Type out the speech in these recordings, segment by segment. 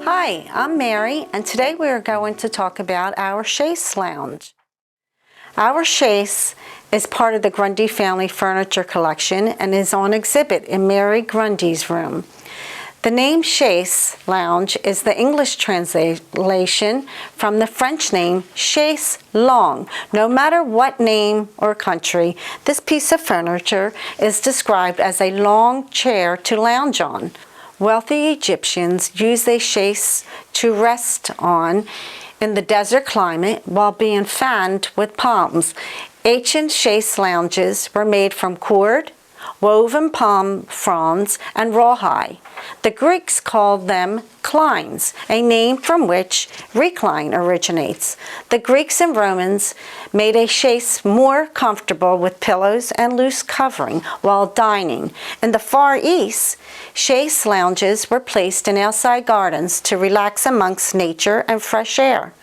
Hi, I'm Mary, and today we are going to talk about our Chaise lounge. Our Chaise is part of the Grundy Family furniture collection and is on exhibit in Mary Grundy's room. The name Chaise lounge is the English translation from the French name chaise longue. No matter what name or country, this piece of furniture is described as a long chair to lounge on. Wealthy Egyptians used a chaise to rest on in the desert climate while being fanned with palms. Ancient chaise lounges were made from cord, woven palm fronds, and rawhide. The Greeks called them clines, a name from which recline originates. The Greeks and Romans made a chaise more comfortable with pillows and loose covering while dining. In the Far East, chaise lounges were placed in outside gardens to relax amongst nature and fresh air.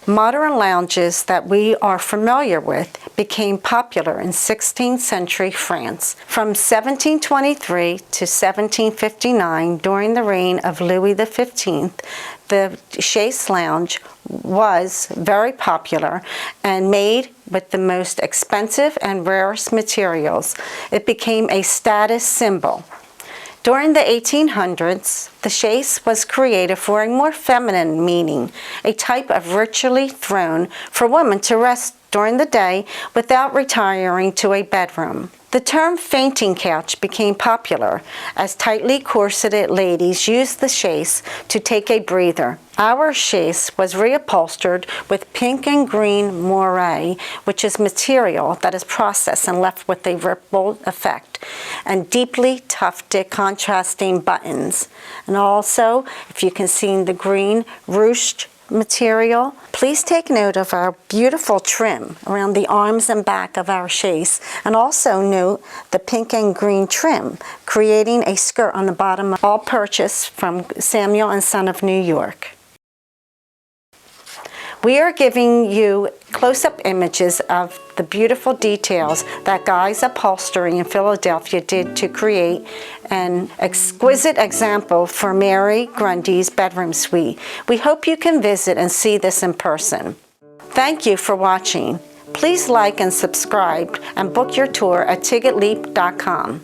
Modern lounges that we are familiar with became popular in 16th century France. From 1723 to 1759, during the reign of Louis XV, the chaise lounge was very popular and made with the most expensive and rarest materials. It became a status symbol. During the 1800s, the chaise was created for a more feminine meaning, a type of richly thrown for women to rest during the day without retiring to a bedroom. The term fainting couch became popular as tightly corseted ladies used the chaise to take a breather. Our chaise was reupholstered with pink and green moire, which is material that is processed and left with a rippled effect, and deeply tufted contrasting buttons. And also, if you can see the green ruched material, please take note of our beautiful trim around the arms and back of our chaise, and also note the pink and green trim, creating a skirt on the bottom, all purchased from Samuel and Son of New York. We are giving you close-up images of the beautiful details that Guy's Upholstery in Philadelphia did to create an exquisite example for Mary Grundy's bedroom suite. We hope you can visit and see this in person. Thank you for watching. Please like and subscribe and book your tour at ticketleap.com.